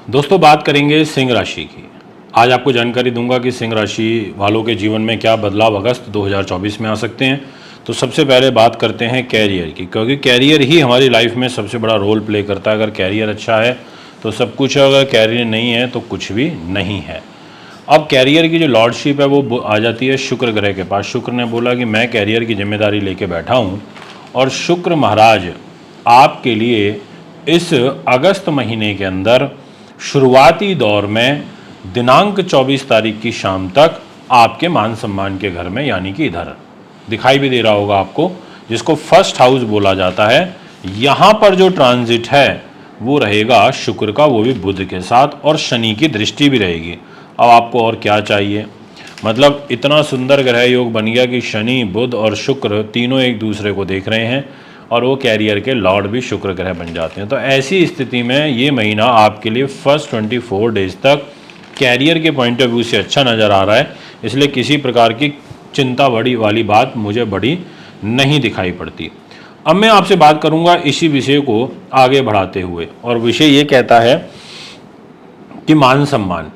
दोस्तों बात करेंगे सिंह राशि की। आज आपको जानकारी दूंगा कि सिंह राशि वालों के जीवन में क्या बदलाव अगस्त 2024 में आ सकते हैं। तो सबसे पहले बात करते हैं कैरियर की, क्योंकि कैरियर ही हमारी लाइफ में सबसे बड़ा रोल प्ले करता है। अगर कैरियर अच्छा है तो सब कुछ है, अगर कैरियर नहीं है तो कुछ भी नहीं है। अब कैरियर की जो लॉर्डशिप है वो आ जाती है शुक्र ग्रह के पास। शुक्र ने बोला कि मैं कैरियर की जिम्मेदारी लेके बैठा हूँ, और शुक्र महाराज आपके लिए इस अगस्त महीने के अंदर शुरुआती दौर में दिनांक 24 तारीख की शाम तक आपके मान सम्मान के घर में, यानी कि इधर दिखाई भी दे रहा होगा आपको, जिसको फर्स्ट हाउस बोला जाता है, यहाँ पर जो ट्रांजिट है वो रहेगा शुक्र का, वो भी बुध के साथ, और शनि की दृष्टि भी रहेगी। अब आपको और क्या चाहिए। मतलब इतना सुंदर ग्रह योग बन गया कि शनि, बुध और शुक्र तीनों एक दूसरे को देख रहे हैं, और वो कैरियर के लॉर्ड भी शुक्र ग्रह बन जाते हैं। तो ऐसी स्थिति में ये महीना आपके लिए फर्स्ट 24 डेज तक कैरियर के पॉइंट ऑफ व्यू से अच्छा नज़र आ रहा है। इसलिए किसी प्रकार की चिंता बड़ी वाली बात मुझे बड़ी नहीं दिखाई पड़ती। अब मैं आपसे बात करूंगा इसी विषय को आगे बढ़ाते हुए, और विषय ये कहता है कि मान सम्मान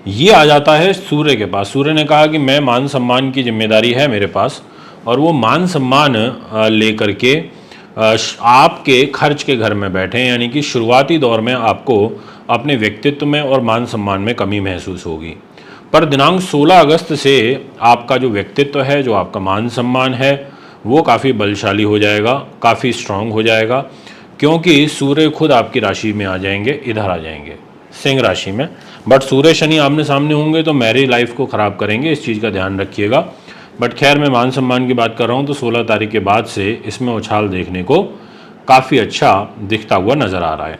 ये आ जाता है सूर्य के पास। सूर्य ने कहा कि मैं मान सम्मान की जिम्मेदारी है मेरे पास, और वो मान सम्मान लेकर के आपके खर्च के घर में बैठे हैं, यानी कि शुरुआती दौर में आपको अपने व्यक्तित्व में और मान सम्मान में कमी महसूस होगी। पर दिनांक 16 अगस्त से आपका जो व्यक्तित्व है, जो आपका मान सम्मान है, वो काफ़ी बलशाली हो जाएगा, काफ़ी स्ट्रांग हो जाएगा, क्योंकि सूर्य खुद आपकी राशि में आ जाएंगे, इधर आ जाएंगे सिंह राशि में। बट सूर्य शनि आमने सामने होंगे तो मैरिज लाइफ को ख़राब करेंगे, इस चीज़ का ध्यान रखिएगा। बट खैर, मैं मान सम्मान की बात कर रहा हूँ, तो 16 तारीख के बाद से इसमें उछाल देखने को काफ़ी अच्छा दिखता हुआ नज़र आ रहा है।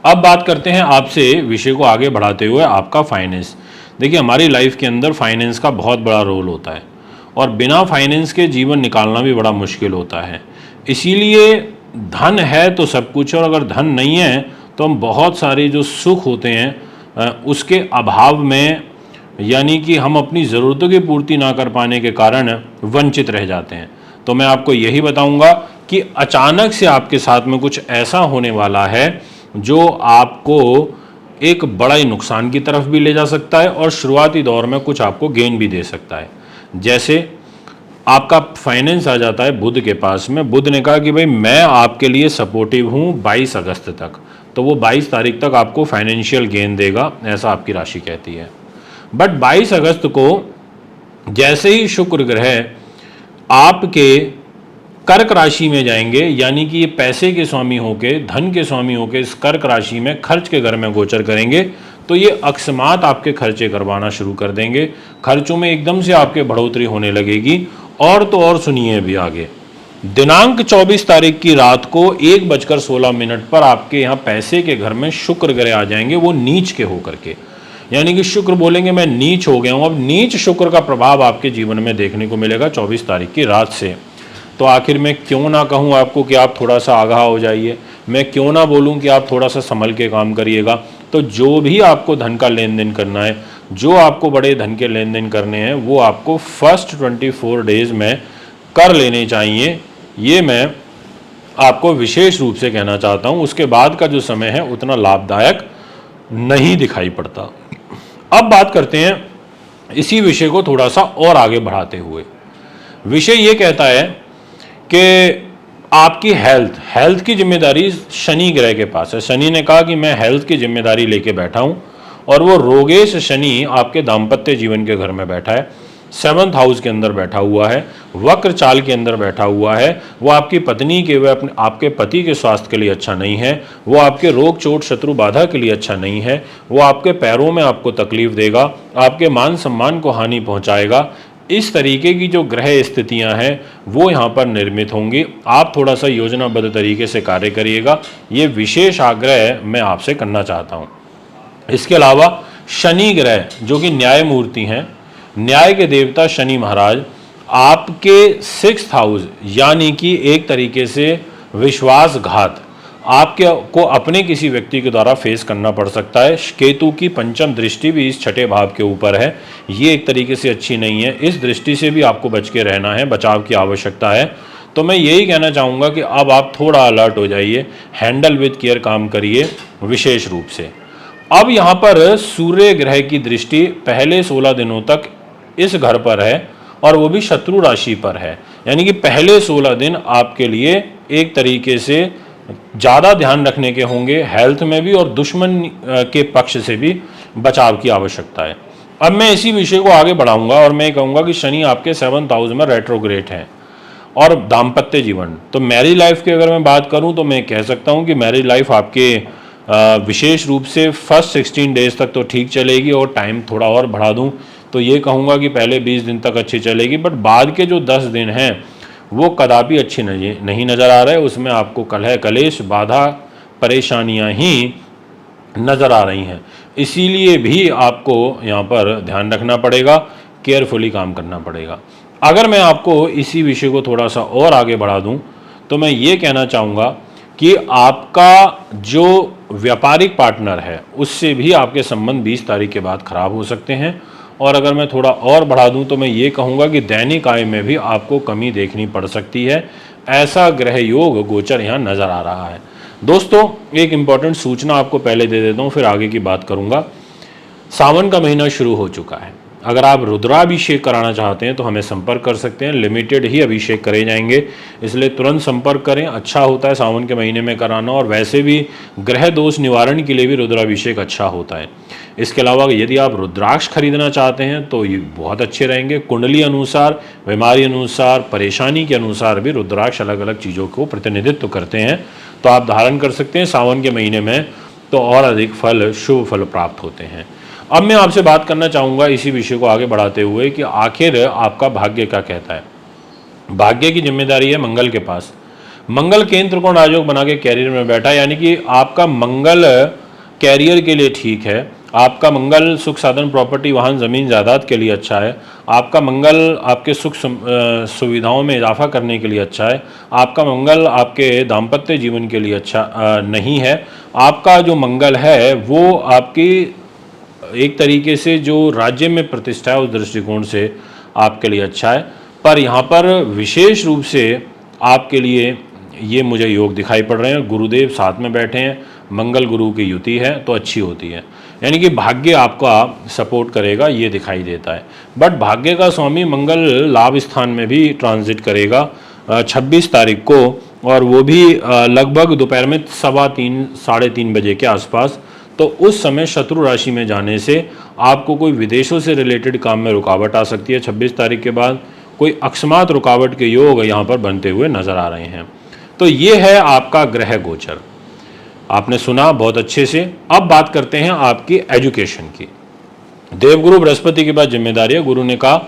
अब बात करते हैं आपसे विषय को आगे बढ़ाते हुए आपका फाइनेंस। देखिए, हमारी लाइफ के अंदर फाइनेंस का बहुत बड़ा रोल होता है, और बिना फाइनेंस के जीवन निकालना भी बड़ा मुश्किल होता है। इसीलिए धन है तो सब कुछ, और अगर धन नहीं है तो हम बहुत सारे जो सुख होते हैं उसके अभाव में, यानी कि हम अपनी ज़रूरतों की पूर्ति ना कर पाने के कारण वंचित रह जाते हैं। तो मैं आपको यही बताऊंगा कि अचानक से आपके साथ में कुछ ऐसा होने वाला है जो आपको एक बड़ा ही नुकसान की तरफ भी ले जा सकता है, और शुरुआती दौर में कुछ आपको गेन भी दे सकता है। जैसे आपका फाइनेंस आ जाता है बुध के पास में। बुध ने कहा कि भाई मैं आपके लिए सपोर्टिव हूँ 22 अगस्त तक, तो वो 22 तारीख तक आपको फाइनेंशियल गेन देगा, ऐसा आपकी राशि कहती है। बट 22 अगस्त को जैसे ही शुक्र ग्रह आपके कर्क राशि में जाएंगे, यानी कि ये पैसे के स्वामी होके, धन के स्वामी होके इस कर्क राशि में खर्च के घर में गोचर करेंगे, तो ये अकस्मात आपके खर्चे करवाना शुरू कर देंगे। खर्चों में एकदम से आपके बढ़ोतरी होने लगेगी। और तो और सुनिए भी आगे, दिनांक 24 तारीख की रात को 1:16 पर आपके यहाँ पैसे के घर में शुक्र ग्रह आ जाएंगे, वो नीच के होकर के। यानी कि शुक्र बोलेंगे मैं नीच हो गया हूँ। अब नीच शुक्र का प्रभाव आपके जीवन में देखने को मिलेगा 24 तारीख की रात से। तो आखिर मैं क्यों ना कहूँ आपको कि आप थोड़ा सा आगाह हो जाइए, मैं क्यों ना बोलूँ कि आप थोड़ा सा संभल के काम करिएगा। तो जो भी आपको धन का लेन देन करना है, जो आपको बड़े धन के लेन देन करने हैं, वो आपको फर्स्ट 24 डेज में कर लेने चाहिए। ये मैं आपको विशेष रूप से कहना चाहता हूँ। उसके बाद का जो समय है उतना लाभदायक नहीं दिखाई पड़ता। अब बात करते हैं इसी विषय को थोड़ा सा और आगे बढ़ाते हुए। विषय ये कहता है कि आपकी हेल्थ की जिम्मेदारी शनि ग्रह के पास है। शनि ने कहा कि मैं हेल्थ की जिम्मेदारी लेके बैठा हूँ, और वो रोगेश शनि आपके दाम्पत्य जीवन के घर में बैठा है, 7th हाउस के अंदर बैठा हुआ है, वक्र चाल के अंदर बैठा हुआ है। वो आपकी पत्नी के, वह अपने आपके पति के स्वास्थ्य के लिए अच्छा नहीं है, वो आपके रोग चोट शत्रु बाधा के लिए अच्छा नहीं है, वो आपके पैरों में आपको तकलीफ देगा, आपके मान सम्मान को हानि पहुंचाएगा। इस तरीके की जो ग्रह स्थितियां हैं वो यहाँ पर निर्मित होंगी। आप थोड़ा सा योजनाबद्ध तरीके से कार्य करिएगा, ये विशेष आग्रह मैं आपसे करना चाहता हूँ। इसके अलावा शनि ग्रह जो कि न्याय मूर्ति हैं, न्याय के देवता शनि महाराज आपके 6th हाउस, यानी कि एक तरीके से विश्वासघात आपके को अपने किसी व्यक्ति के द्वारा फेस करना पड़ सकता है। केतु की पंचम दृष्टि भी इस छठे भाव के ऊपर है, ये एक तरीके से अच्छी नहीं है। इस दृष्टि से भी आपको बच के रहना है, बचाव की आवश्यकता है। तो मैं यही कहना चाहूँगा कि अब आप थोड़ा अलर्ट हो जाइए, हैंडल विद केयर काम करिए विशेष रूप से। अब यहाँ पर सूर्य ग्रह की दृष्टि पहले 16 दिनों तक इस घर पर है और वो भी शत्रु राशि पर है, यानी कि पहले 16 दिन आपके लिए एक तरीके से ज़्यादा ध्यान रखने के होंगे, हेल्थ में भी और दुश्मन के पक्ष से भी बचाव की आवश्यकता है। अब मैं इसी विषय को आगे बढ़ाऊंगा और मैं कहूँगा कि शनि आपके 7th हाउस में रेट्रोग्रेड है और दाम्पत्य जीवन, तो मैरिज लाइफ की अगर मैं बात करूं तो मैं कह सकता हूं कि मैरिज लाइफ आपके विशेष रूप से फर्स्ट 16 डेज तक तो ठीक चलेगी और टाइम थोड़ा और बढ़ा दूं तो ये कहूँगा कि पहले 20 दिन तक अच्छी चलेगी, बट बाद के जो 10 दिन हैं वो कदापि अच्छी नहीं नज़र आ रहे। उसमें आपको कलह कलेश बाधा परेशानियां ही नज़र आ रही हैं, इसीलिए भी आपको यहाँ पर ध्यान रखना पड़ेगा, केयरफुली काम करना पड़ेगा। अगर मैं आपको इसी विषय को थोड़ा सा और आगे बढ़ा दूं तो मैं ये कहना चाहूँगा कि आपका जो व्यापारिक पार्टनर है उससे भी आपके संबंध 20 तारीख के बाद खराब हो सकते हैं। और अगर मैं थोड़ा और बढ़ा दूं तो मैं ये कहूँगा कि दैनिक आय में भी आपको कमी देखनी पड़ सकती है, ऐसा ग्रह योग गोचर यहाँ नज़र आ रहा है। दोस्तों, एक इम्पॉर्टेंट सूचना आपको पहले दे देता हूँ, फिर आगे की बात करूँगा। सावन का महीना शुरू हो चुका है। अगर आप रुद्राभिषेक कराना चाहते हैं तो हमें संपर्क कर सकते हैं, लिमिटेड ही अभिषेक करे जाएंगे, इसलिए तुरंत संपर्क करें। अच्छा होता है सावन के महीने में कराना, और वैसे भी ग्रह दोष निवारण के लिए भी रुद्राभिषेक अच्छा होता है। इसके अलावा यदि आप रुद्राक्ष खरीदना चाहते हैं तो ये बहुत अच्छे रहेंगे। कुंडली अनुसार, बीमारी अनुसार, परेशानी के अनुसार भी रुद्राक्ष अलग अलग चीज़ों को प्रतिनिधित्व करते हैं, तो आप धारण कर सकते हैं सावन के महीने में, तो और अधिक फल, शुभ फल प्राप्त होते हैं। अब मैं आपसे बात करना चाहूँगा इसी विषय को आगे बढ़ाते हुए कि आखिर आपका भाग्य क्या कहता है। भाग्य की जिम्मेदारी है मंगल के पास। मंगल केंद्र त्रिकोण राजयोग बना के कैरियर में बैठा है, यानी कि आपका मंगल कैरियर के लिए ठीक है, आपका मंगल सुख साधन प्रॉपर्टी वाहन ज़मीन जायदाद के लिए अच्छा है, आपका मंगल आपके सुख सुविधाओं में इजाफा करने के लिए अच्छा है, आपका मंगल आपके दाम्पत्य जीवन के लिए अच्छा नहीं है। आपका जो मंगल है वो आपकी एक तरीके से जो राज्य में प्रतिष्ठा है उस दृष्टिकोण से आपके लिए अच्छा है, पर यहाँ पर विशेष रूप से आपके लिए ये मुझे योग दिखाई पड़ रहे हैं। गुरुदेव साथ में बैठे हैं, मंगल गुरु की युति है तो अच्छी होती है, यानी कि भाग्य आपका सपोर्ट करेगा, ये दिखाई देता है। बट भाग्य का स्वामी मंगल लाभ स्थान में भी ट्रांजिट करेगा 26 तारीख को, और वो भी लगभग दोपहर में 3:15 साढ़े 3 बजे के आसपास। तो उस समय शत्रु राशि में जाने से आपको कोई विदेशों से रिलेटेड काम में रुकावट आ सकती है। 26 तारीख के बाद कोई अकस्मात रुकावट के योग यहाँ पर बनते हुए नजर आ रहे हैं। तो ये है आपका ग्रह गोचर, आपने सुना बहुत अच्छे से। अब बात करते हैं आपकी एजुकेशन की। देवगुरु बृहस्पति के पास जिम्मेदारी है, गुरु ने कहा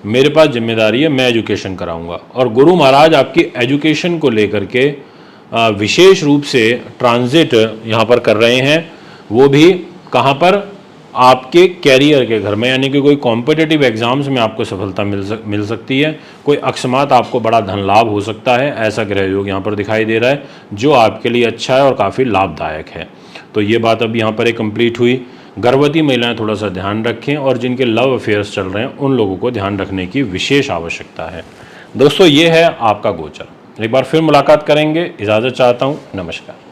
मेरे पास जिम्मेदारी है, मैं एजुकेशन कराऊंगा, और गुरु महाराज आपकी एजुकेशन को लेकर के विशेष रूप से ट्रांजिट यहाँ पर कर रहे हैं। वो भी कहाँ पर, आपके कैरियर के घर में, यानी कि कोई कॉम्पिटिटिव एग्जाम्स में आपको सफलता मिल सकती है, कोई अकस्मात आपको बड़ा धन लाभ हो सकता है, ऐसा ग्रह योग यहाँ पर दिखाई दे रहा है जो आपके लिए अच्छा है और काफ़ी लाभदायक है। तो ये बात अब यहाँ पर एक कंप्लीट हुई। गर्भवती महिलाएं थोड़ा सा ध्यान रखें, और जिनके लव अफेयर्स चल रहे हैं उन लोगों को ध्यान रखने की विशेष आवश्यकता है। दोस्तों, ये है आपका गोचर। एक बार फिर मुलाकात करेंगे, इजाज़त चाहता हूँ, नमस्कार।